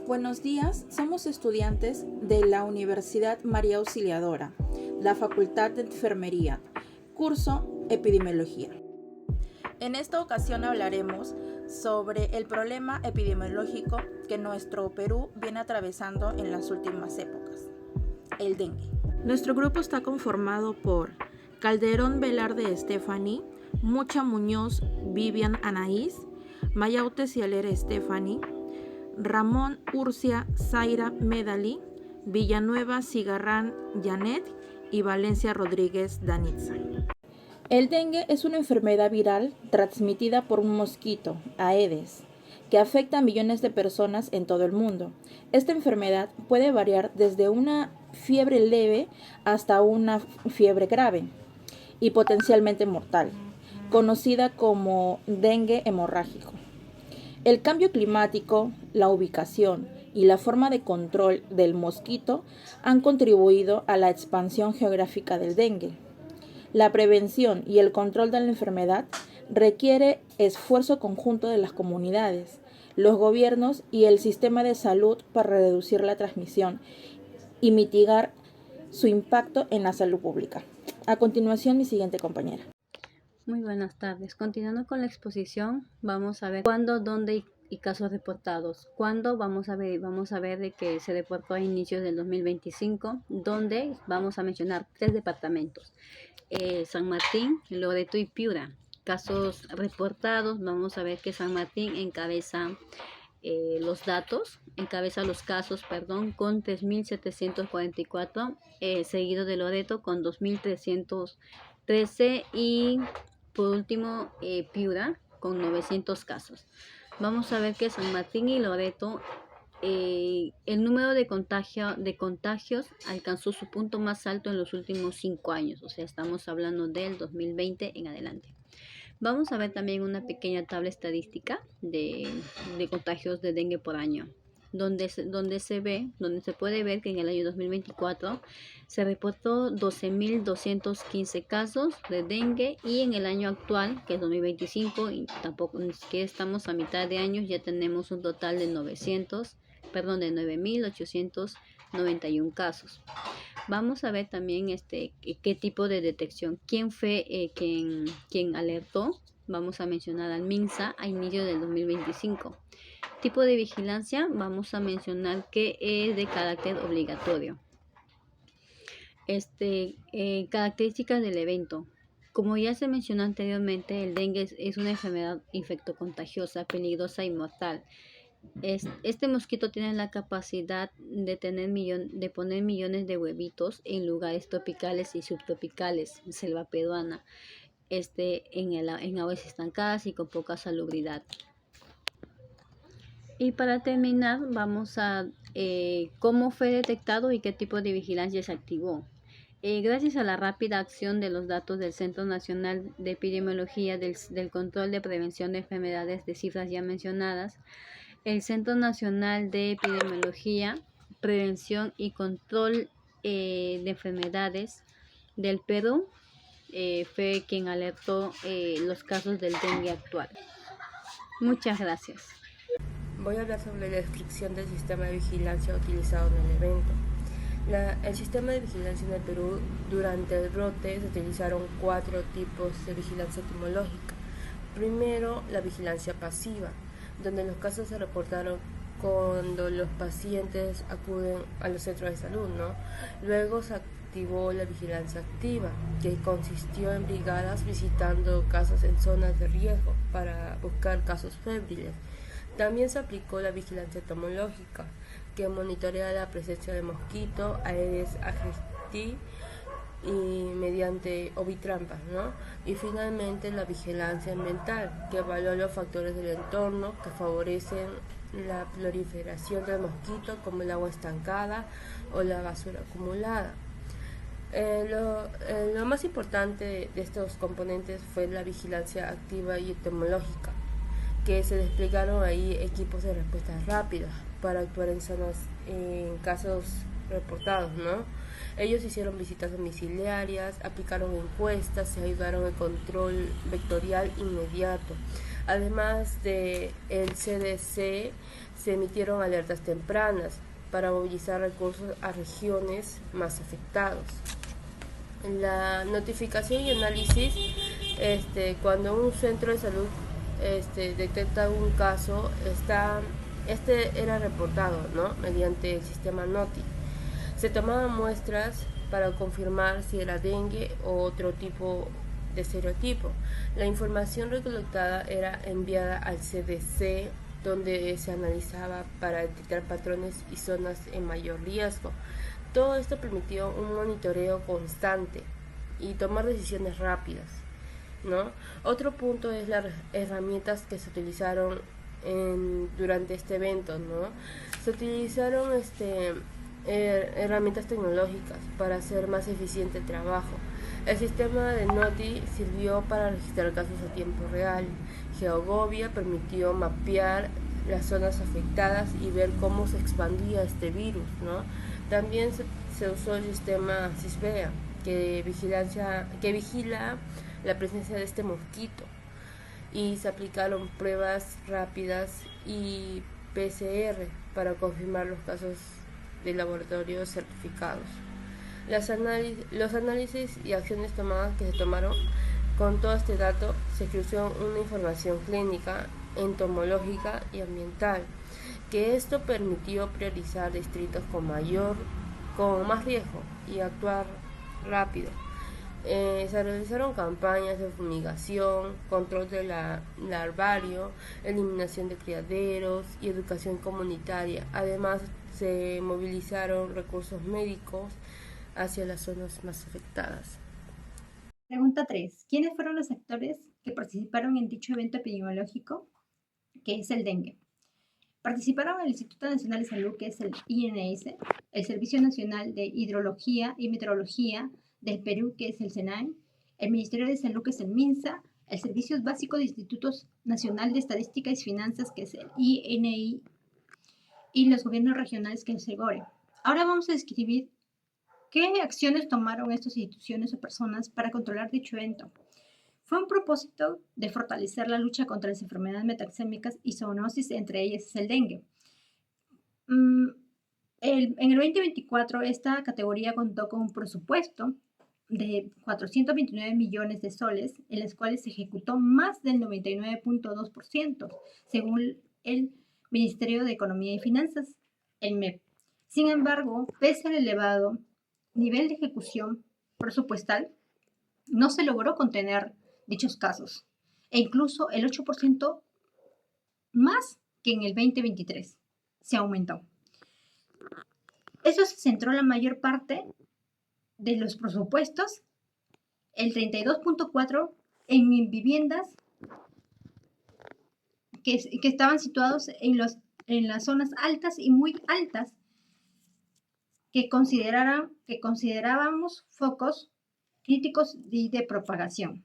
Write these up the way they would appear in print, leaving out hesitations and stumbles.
Buenos días, somos estudiantes de la Universidad María Auxiliadora, la Facultad de Enfermería, curso Epidemiología. En esta ocasión hablaremos sobre el problema epidemiológico que nuestro Perú viene atravesando en las últimas épocas, el dengue. Nuestro grupo está conformado por Calderón Velarde Stephanie, Mucha Muñoz Vivian Anaís, Mayaute Cialera Stephanie, Ramón Urcia Zaira Medali, Villanueva Cigarrán Janet y Valencia Rodríguez Danitza. El dengue es una enfermedad viral transmitida por un mosquito, Aedes, que afecta a millones de personas en todo el mundo. Esta enfermedad puede variar desde una fiebre leve hasta una fiebre grave y potencialmente mortal, conocida como dengue hemorrágico. El cambio climático, la ubicación y la forma de control del mosquito han contribuido a la expansión geográfica del dengue. La prevención y el control de la enfermedad requiere esfuerzo conjunto de las comunidades, los gobiernos y el sistema de salud para reducir la transmisión y mitigar su impacto en la salud pública. A continuación, mi siguiente compañera. Muy buenas tardes. Continuando con la exposición, vamos a ver cuándo, dónde y casos reportados. ¿Cuándo? Vamos a ver de que se reportó a inicios del 2025, donde vamos a mencionar 3 departamentos. San Martín, Loreto y Piura. Casos reportados, vamos a ver que San Martín encabeza los casos, con 3.744, seguido de Loreto con 2.313 y por último Piura con 900 casos. Vamos a ver que San Martín y Loreto, el número de contagios alcanzó su punto más alto en los últimos 5 años, o sea, estamos hablando del 2020 en adelante. Vamos a ver también una pequeña tabla estadística de contagios de dengue por año, donde se puede ver que en el año 2024 se reportó 12.215 casos de dengue, y en el año actual, que es 2025, y tampoco ni siquiera estamos a mitad de año, ya tenemos un total de 9.891 casos. Vamos a ver también qué tipo de detección, quién fue quien alertó. Vamos a mencionar al MINSA a inicio del 2025. Tipo de vigilancia, vamos a mencionar que es de carácter obligatorio. Características del evento. Como ya se mencionó anteriormente, el dengue es una enfermedad infectocontagiosa, peligrosa y mortal. Este mosquito tiene la capacidad de poner millones de huevitos en lugares tropicales y subtropicales, selva peruana, en aguas estancadas y con poca salubridad. Y para terminar, vamos a cómo fue detectado y qué tipo de vigilancia se activó. Gracias a la rápida acción de los datos del Centro Nacional de Epidemiología del Control de Prevención de Enfermedades de cifras ya mencionadas, el Centro Nacional de Epidemiología, Prevención y Control de Enfermedades del Perú fue quien alertó los casos del dengue actual. Muchas gracias. Voy a hablar sobre la descripción del sistema de vigilancia utilizado en el evento. El sistema de vigilancia en el Perú, durante el brote se utilizaron 4 tipos de vigilancia epidemiológica. Primero, la vigilancia pasiva, donde los casos se reportaron cuando los pacientes acuden a los centros de salud, ¿no? Luego se activó la vigilancia activa, que consistió en brigadas visitando casas en zonas de riesgo para buscar casos febriles. También se aplicó la vigilancia entomológica, que monitorea la presencia de mosquito, Aedes aegypti y mediante ovitrampas, ¿no? Y finalmente la vigilancia ambiental, que evalúa los factores del entorno que favorecen la proliferación del mosquito, como el agua estancada o la basura acumulada. Lo más importante de estos componentes fue la vigilancia activa y entomológica, que se desplegaron ahí equipos de respuesta rápida para actuar en casos reportados, ¿no? Ellos hicieron visitas domiciliarias, aplicaron encuestas, se ayudaron al control vectorial inmediato. Además de el CDC, se emitieron alertas tempranas para movilizar recursos a regiones más afectados. La notificación y análisis, cuando un centro de salud detecta un caso, era reportado, ¿no?, mediante el sistema NOTI. Se tomaban muestras para confirmar si era dengue o otro tipo de serotipo. La información recolectada era enviada al CDC, donde se analizaba para detectar patrones y zonas en mayor riesgo. Todo esto permitió un monitoreo constante y tomar decisiones rápidas, ¿no? Otro punto es las herramientas que se utilizaron durante este evento, ¿no? Se utilizaron herramientas tecnológicas para hacer más eficiente el trabajo. El sistema de NOTI sirvió para registrar casos a tiempo real. GeoGovia permitió mapear las zonas afectadas y ver cómo se expandía este virus, ¿no? También se usó el sistema CISBEA, que vigila la presencia de este mosquito, y se aplicaron pruebas rápidas y PCR para confirmar los casos de laboratorios certificados. Los análisis y acciones tomadas que se tomaron con todo este dato se cruzó una información clínica, entomológica y ambiental, que esto permitió priorizar distritos con más riesgo y actuar rápido. Se realizaron campañas de fumigación, control de larvario, eliminación de criaderos y educación comunitaria. Además, se movilizaron recursos médicos hacia las zonas más afectadas. Pregunta 3. ¿Quiénes fueron los actores que participaron en dicho evento epidemiológico, que es el dengue? Participaron el Instituto Nacional de Salud, que es el INS, el Servicio Nacional de Hidrología y Meteorología del Perú, que es el SENAI, el Ministerio de Salud, que es el MINSA, el Servicio Básico de Institutos Nacional de Estadística y Finanzas, que es el INI, y los gobiernos regionales, que es el GORE. Ahora vamos a describir qué acciones tomaron estas instituciones o personas para controlar dicho evento. Fue un propósito de fortalecer la lucha contra las enfermedades metaxémicas y zoonosis, entre ellas es el dengue. En el 2024, esta categoría contó con un presupuesto de 429 millones de soles, en las cuales se ejecutó más del 99.2%, según el Ministerio de Economía y Finanzas, el MEP. Sin embargo, pese al elevado nivel de ejecución presupuestal, no se logró contener dichos casos, e incluso el 8% más que en el 2023 se aumentó. Eso se centró la mayor parte de los presupuestos, el 32.4%, en viviendas que estaban situados en las zonas altas y muy altas que considerábamos focos críticos de propagación.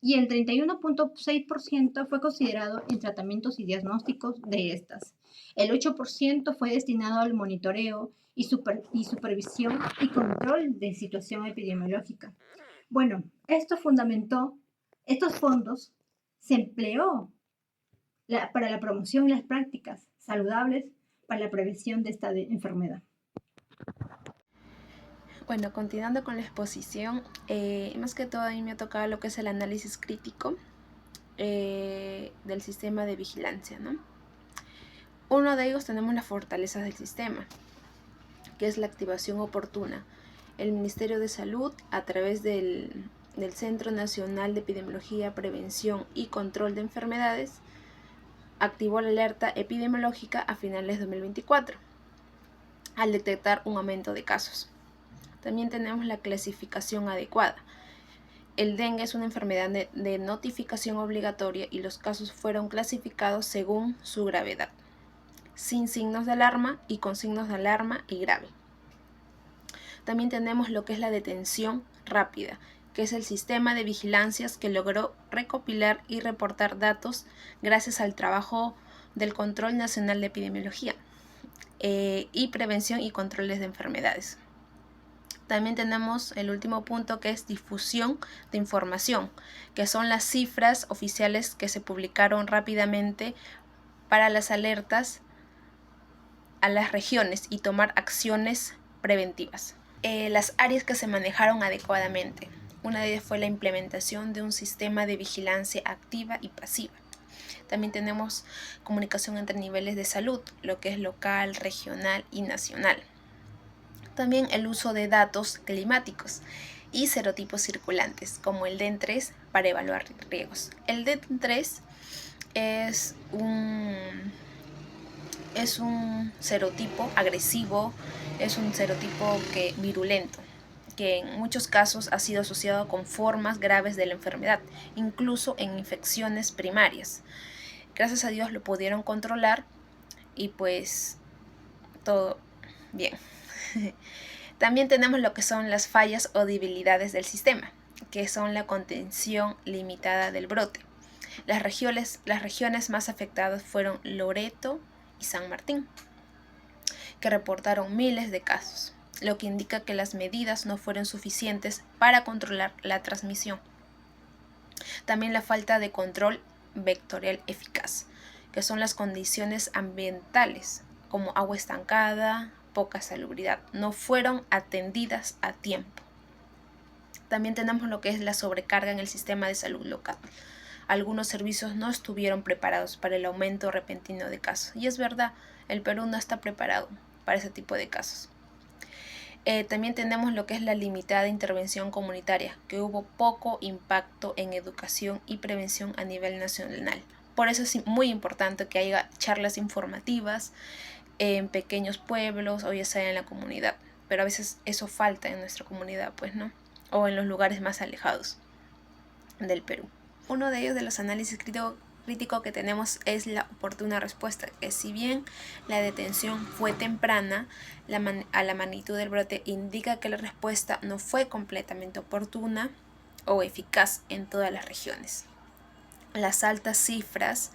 Y el 31.6% fue considerado en tratamientos y diagnósticos de estas. El 8% fue destinado al monitoreo y supervisión y control de situación epidemiológica. Bueno, estos fondos se empleó para la promoción y las prácticas saludables para la prevención de esta enfermedad. Bueno, continuando con la exposición, más que todo a mí me ha tocado lo que es el análisis crítico del sistema de vigilancia, ¿no? Uno de ellos tenemos las fortalezas del sistema, que es la activación oportuna. El Ministerio de Salud, a través del Centro Nacional de Epidemiología, Prevención y Control de Enfermedades, activó la alerta epidemiológica a finales de 2024, al detectar un aumento de casos. También tenemos la clasificación adecuada. El dengue es una enfermedad de notificación obligatoria y los casos fueron clasificados según su gravedad, sin signos de alarma y con signos de alarma y grave. También tenemos lo que es la detención rápida, que es el sistema de vigilancias que logró recopilar y reportar datos gracias al trabajo del Control Nacional de Epidemiología. y prevención y controles de enfermedades. También tenemos el último punto, que es difusión de información, que son las cifras oficiales que se publicaron rápidamente para las alertas a las regiones y tomar acciones preventivas. Las áreas que se manejaron adecuadamente. Una de ellas fue la implementación de un sistema de vigilancia activa y pasiva. También tenemos comunicación entre niveles de salud, lo que es local, regional y nacional. También el uso de datos climáticos y serotipos circulantes, como el DEN3 para evaluar riesgos. El DEN3 es un serotipo agresivo, es un serotipo virulento, que en muchos casos ha sido asociado con formas graves de la enfermedad, incluso en infecciones primarias. Gracias a Dios lo pudieron controlar y pues todo bien. También tenemos lo que son las fallas o debilidades del sistema, que son la contención limitada del brote. Las regiones más afectadas fueron Loreto y San Martín, que reportaron miles de casos, lo que indica que las medidas no fueron suficientes para controlar la transmisión. También la falta de control vectorial eficaz, que son las condiciones ambientales, como agua estancada, poca salubridad, no fueron atendidas a tiempo. También tenemos lo que es la sobrecarga en el sistema de salud local. Algunos servicios no estuvieron preparados para el aumento repentino de casos. Y es verdad, el Perú no está preparado para ese tipo de casos. También tenemos lo que es la limitada intervención comunitaria, que hubo poco impacto en educación y prevención a nivel nacional. Por eso es muy importante que haya charlas informativas en pequeños pueblos o ya sea en la comunidad. Pero a veces eso falta en nuestra comunidad, pues, ¿no? O en los lugares más alejados del Perú. Uno de ellos, de los análisis crítico que tenemos, es la oportuna respuesta, que si bien la detención fue temprana, a la magnitud del brote indica que la respuesta no fue completamente oportuna o eficaz en todas las regiones. Las altas cifras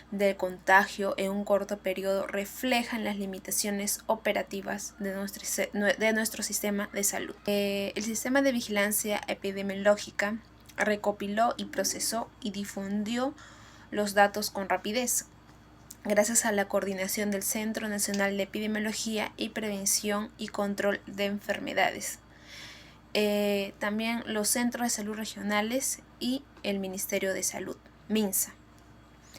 de contagio en un corto periodo reflejan las limitaciones operativas de nuestro sistema de salud. El sistema de vigilancia epidemiológica recopiló y procesó y difundió los datos con rapidez, gracias a la coordinación del Centro Nacional de Epidemiología y Prevención y Control de Enfermedades. También los centros de salud regionales y el Ministerio de Salud, MINSA.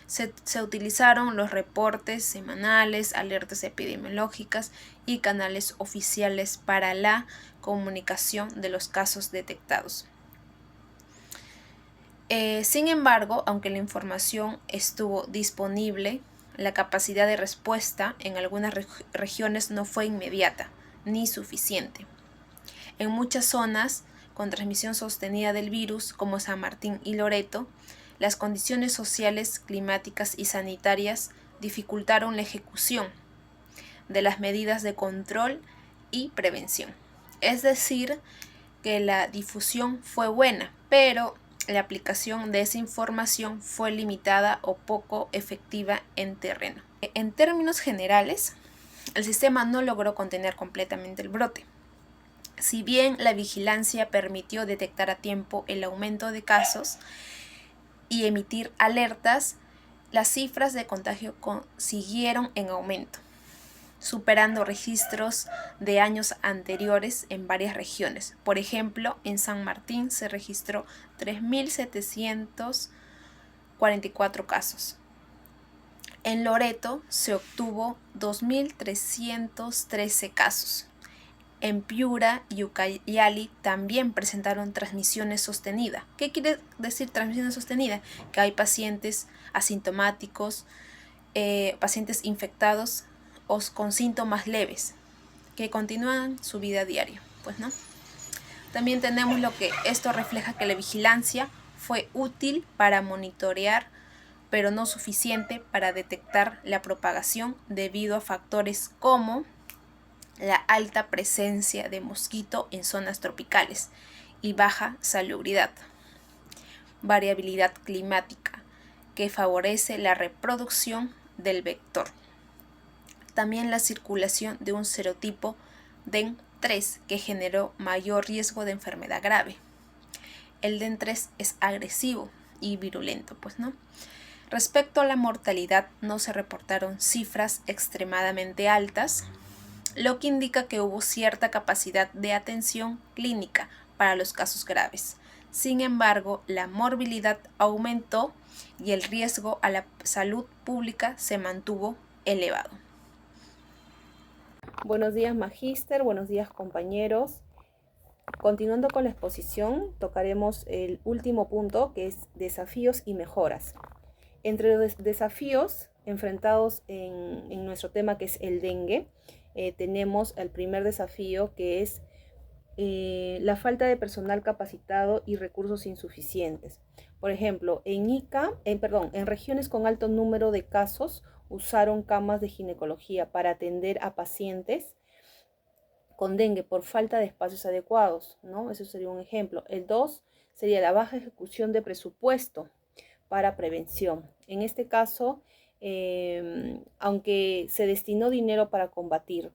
Se utilizaron los reportes semanales, alertas epidemiológicas y canales oficiales para la comunicación de los casos detectados. Sin embargo, aunque la información estuvo disponible, la capacidad de respuesta en algunas regiones no fue inmediata ni suficiente. En muchas zonas con transmisión sostenida del virus, como San Martín y Loreto, las condiciones sociales, climáticas y sanitarias dificultaron la ejecución de las medidas de control y prevención. Es decir, que la difusión fue buena, pero la aplicación de esa información fue limitada o poco efectiva en terreno. En términos generales, el sistema no logró contener completamente el brote. Si bien la vigilancia permitió detectar a tiempo el aumento de casos y emitir alertas, las cifras de contagio siguieron en aumento, superando registros de años anteriores en varias regiones. Por ejemplo, en San Martín se registró 3.744 casos. En Loreto se obtuvo 2.313 casos. En Piura y Ucayali también presentaron transmisiones sostenidas. ¿Qué quiere decir transmisión sostenida? Que hay pacientes asintomáticos, pacientes infectados o con síntomas leves que continúan su vida diaria, pues, ¿no? También tenemos lo que esto refleja, que la vigilancia fue útil para monitorear, pero no suficiente para detectar la propagación debido a factores como la alta presencia de mosquito en zonas tropicales y baja salubridad, variabilidad climática que favorece la reproducción del vector. también la circulación de un serotipo DEN3 que generó mayor riesgo de enfermedad grave. El DEN3 es agresivo y virulento, pues, ¿no? Respecto a la mortalidad, no se reportaron cifras extremadamente altas, lo que indica que hubo cierta capacidad de atención clínica para los casos graves. Sin embargo, la morbilidad aumentó y el riesgo a la salud pública se mantuvo elevado. Buenos días, magíster, buenos días, compañeros. Continuando con la exposición, tocaremos el último punto, que es desafíos y mejoras. Entre los desafíos enfrentados en nuestro tema, que es el dengue, tenemos el primer desafío, que es la falta de personal capacitado y recursos insuficientes. Por ejemplo, en regiones con alto número de casos, usaron camas de ginecología para atender a pacientes con dengue por falta de espacios adecuados, ¿no? Eso sería un ejemplo. El 2 sería la baja ejecución de presupuesto para prevención. En este caso, aunque se destinó dinero para combatir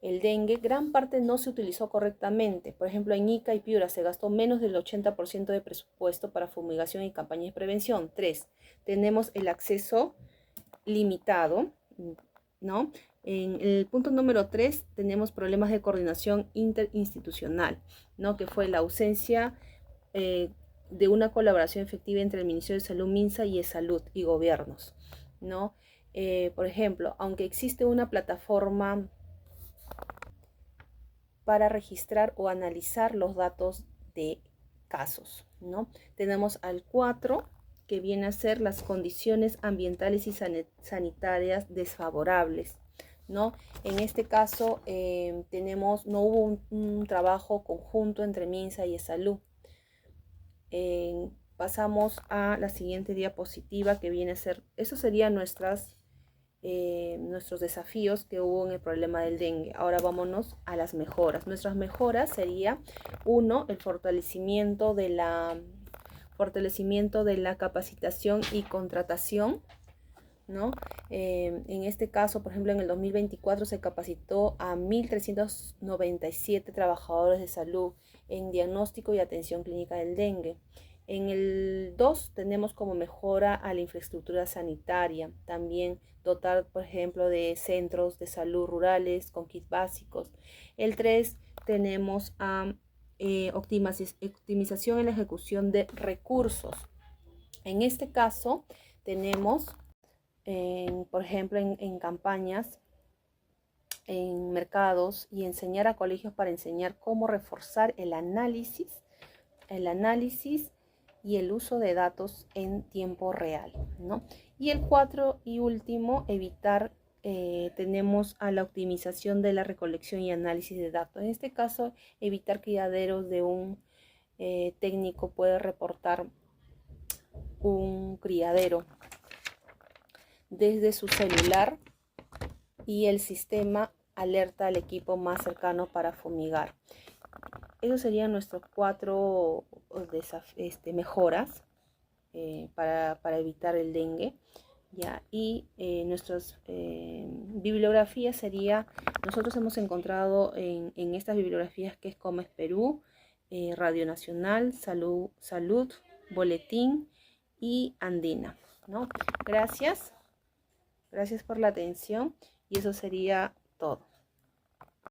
el dengue, gran parte no se utilizó correctamente. Por ejemplo, en Ica y Piura se gastó menos del 80% de presupuesto para fumigación y campañas de prevención. 3. Tenemos el acceso limitado, ¿no? En el punto número 3 tenemos problemas de coordinación interinstitucional, ¿no? Que fue la ausencia de una colaboración efectiva entre el Ministerio de Salud, MINSA y ESalud y gobiernos, ¿no? Por ejemplo, aunque existe una plataforma para registrar o analizar los datos de casos, ¿no? Tenemos al 4, que viene a ser las condiciones ambientales y sanitarias desfavorables, ¿no? En este caso no hubo un trabajo conjunto entre MINSA y ESalud. Pasamos a la siguiente diapositiva, que viene a ser, eso serían nuestros desafíos que hubo en el problema del dengue. Ahora vámonos a las mejoras. Nuestras mejoras sería, 1, el fortalecimiento de la capacitación y contratación, ¿no? En este caso, por ejemplo, en el 2024 se capacitó a 1.397 trabajadores de salud en diagnóstico y atención clínica del dengue. En el 2 tenemos como mejora a la infraestructura sanitaria, también dotar, por ejemplo, de centros de salud rurales con kits básicos. El 3 tenemos a optimización en la ejecución de recursos. En este caso tenemos, por ejemplo, en campañas, en mercados, y enseñar a colegios para enseñar cómo reforzar el análisis y el uso de datos en tiempo real, ¿no? Y el 4 y último, tenemos a la optimización de la recolección y análisis de datos. En este caso, evitar criaderos de un técnico puede reportar un criadero desde su celular y el sistema alerta al equipo más cercano para fumigar. Esos serían nuestros 4 mejoras para evitar el dengue, ¿ya? Y nuestras bibliografías sería, nosotros hemos encontrado en estas bibliografías, que es Comes Perú, Radio Nacional, Salud, Boletín y Andina, ¿no? Gracias por la atención, y eso sería todo.